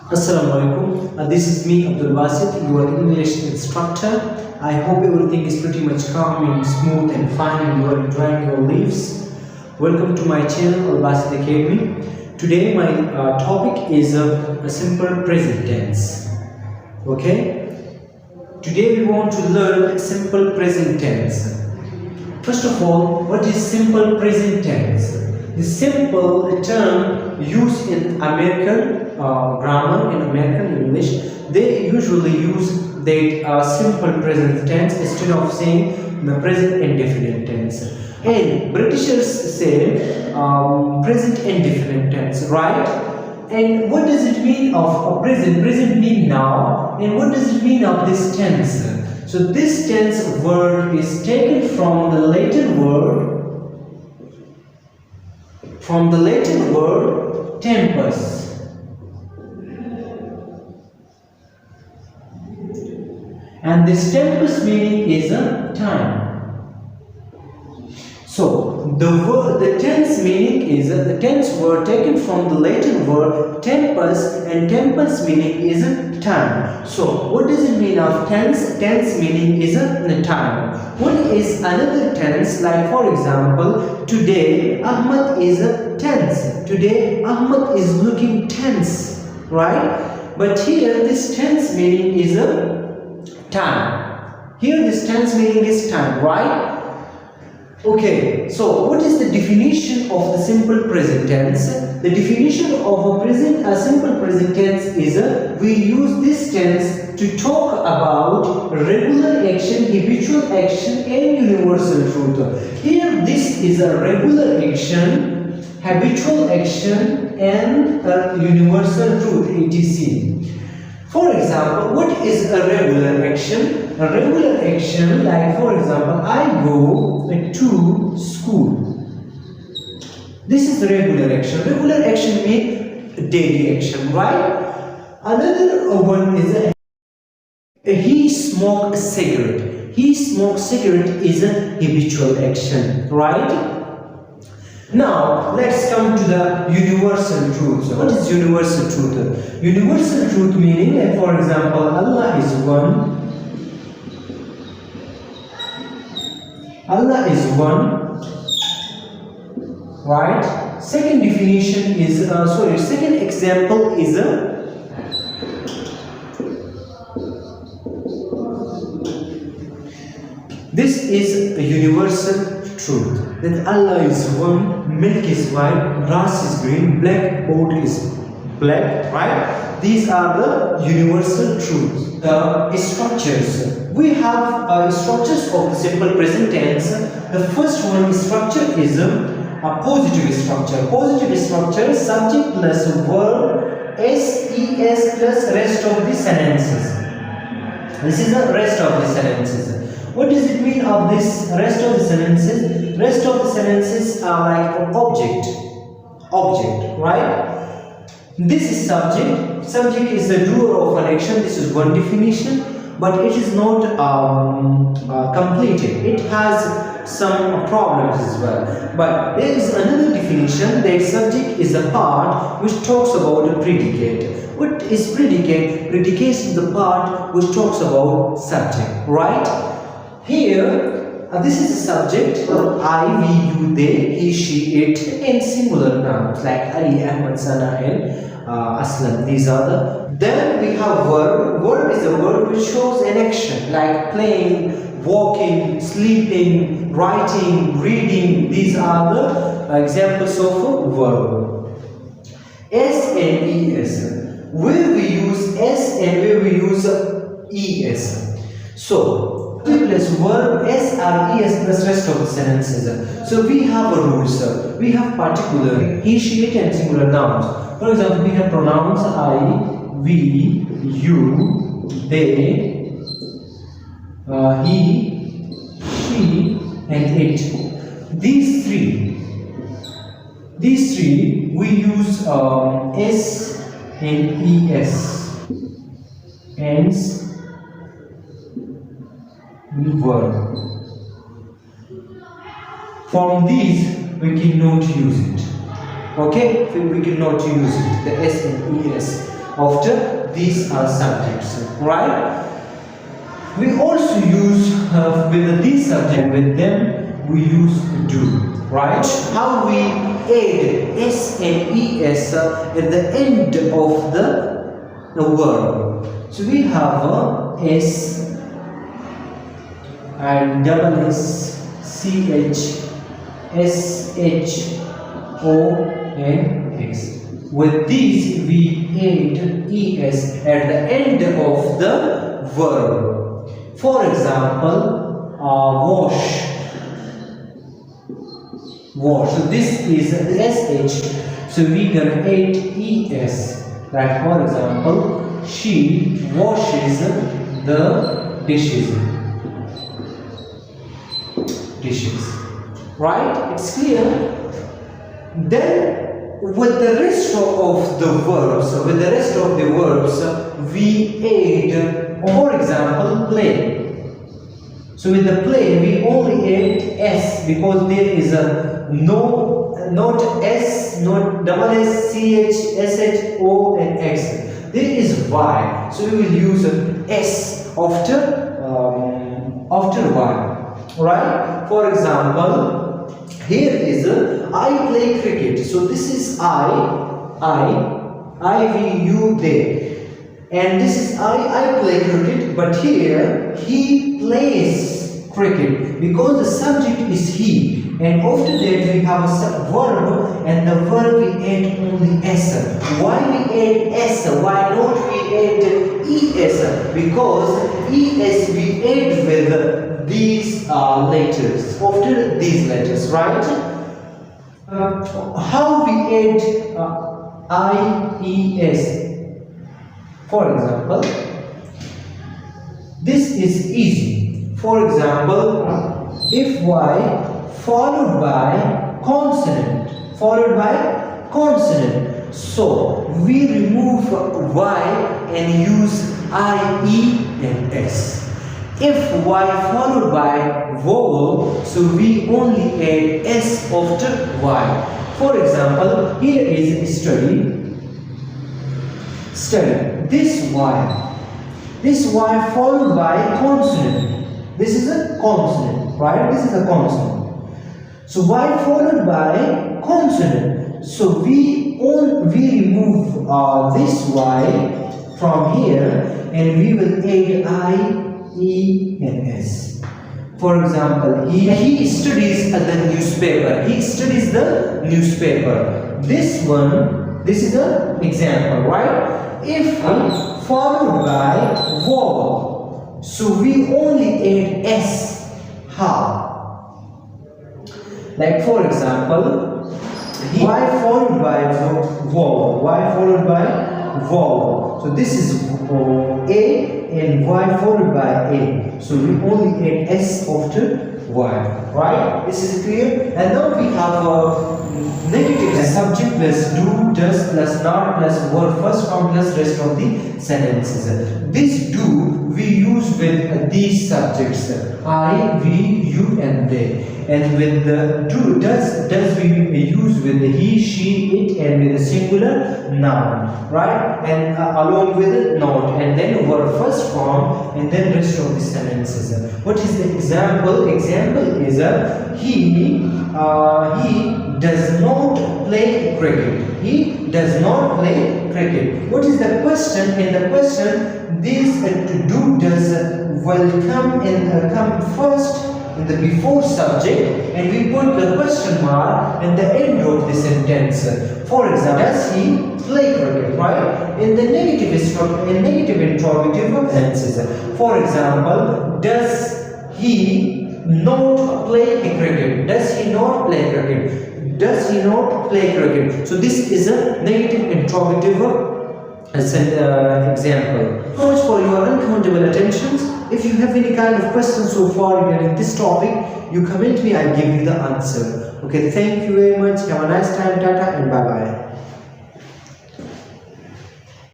Assalamu alaikum. This is me, Abdul Basit, your English instructor. I hope everything is pretty much calm and smooth and fine and you are enjoying your lives. Welcome to my channel, Al Basit Academy. Today my topic is a simple present tense. Okay? Today we want to learn simple present tense. First of all, what is simple present tense? The simple term used in American grammar, in American English, they usually use that simple present tense instead of saying the present indefinite tense. And Britishers say present indefinite tense, right? And what does it mean of present? Present mean now. And what does it mean of this tense? So this tense word is taken from the Latin word tempus. And this tempus meaning is a time. So the tense meaning is the tense word taken from the Latin word tempus, and tempus meaning is a time. So what does it mean of tense? Tense meaning is a time. What is another tense? Like for example, today Ahmad is a tense. Today Ahmad is looking tense, right? But here this tense meaning is a time. Here this tense meaning is time, right? Okay, so what is the definition of the simple present tense? The definition of a simple present tense is we use this tense to talk about regular action, habitual action and universal truth. Here this is a regular action, habitual action and universal truth, etc. For example, what is a regular action? A regular action, like for example, I go to school. This is the regular action. Regular action means daily action, right? Another one is he smokes a cigarette. He smokes cigarette is a habitual action, right? Now, let's come to the universal truth. So what is universal truth? Universal truth meaning, like for example, Allah is one. Allah is one. Right? Second definition is, second example is this is a universal truth. That Allah is one, milk is white, grass is green, black board is black, right? These are the universal truths. The structures. We have structures of the simple present tense. The first one structure is a positive structure. Positive structure, subject plus verb, SES plus rest of the sentences. This is the rest of the sentences. What does it mean of this rest of the sentences? Rest of the sentences are like object, right? This is subject. Subject is the doer of an action. This is one definition, but it is not completed. It has some problems as well. But there is another definition that subject is a part which talks about a predicate. What is predicate? Predicate is the part which talks about subject, right? Here, this is a subject, I, we, you, they, he, she, it, and singular nouns like Ali, Ahmad, Sana, and Aslam. These are the. Then we have verb. Verb is a word which shows an action like playing, walking, sleeping, writing, reading. These are the examples of verb. S and ES. Where we use S and where we use ES. So, plus verb SRES plus rest of the sentences. So we have a rules. We have particular, he, she, it, and singular nouns. For example, we have pronouns I, we, you, they, he, she, and it. These three we use S and ES. Ends verb. From these we cannot use it. Okay, we cannot use it, the S and ES. after these subjects, right? We also use with these subjects, with them we use do, right? How we add s and es at the end of the verb. So we have s and double s, ch, sh, o and x. With these we add es at the end of the verb. For example, wash. So this is the sh. So we gonna add es. Like for example, she washes the dishes. Right? It's clear. Then with the rest of the verbs, we add, for example, play. So with the play, we only add s because there is a not s, not double s, ch, sh, o and x. There is y. So we will use s after y. Right? For example, here is I play cricket. So this is I, you, they. And this is I play cricket, but here he plays cricket because the subject is he. And after that we have a verb, and the verb we add only s. Why we add s? Why not we add es? Because es we add with these letters, after these letters, right? How we add ies? For example, this is easy. For example, if y followed by consonant, so we remove y and use I, E and S. If y followed by vowel, so we only add s after y. For example, here is study. This y followed by consonant. This is a consonant, right? This is a consonant. So y followed by consonant. So we remove this y from here, and we will add I, E and S. For example, he studies the newspaper. He studies the newspaper. This is an example, right? If followed by vowel, so we only add s. How? Like for example, y followed by vowel. So this is a and y followed by a. So we only add s after y. Right? This is clear. And now we have negative subject plus do, does plus not plus verb first form plus rest of the sentences. This do we use with these subjects I, we, you and they. And with the do, does we use with the he, she, it and with the singular noun, right? And along with the noun, and then verb first form and then rest of the sentences. What is the example? Example is he does not play cricket. He does not play cricket. What is the question? In the question, this to do does will come first in the before subject, and we put the question mark in the end of the sentence. For example, does he play cricket? Right? In the negative interrogative sentences. For example, does he not play cricket? Does he not play cricket? Does he not play cricket? So this is a negative interrogative example. So much for your uncountable attentions. If you have any kind of questions so far regarding this topic, you comment me, I'll give you the answer. Okay, thank you very much. Have a nice time. Tata and bye bye.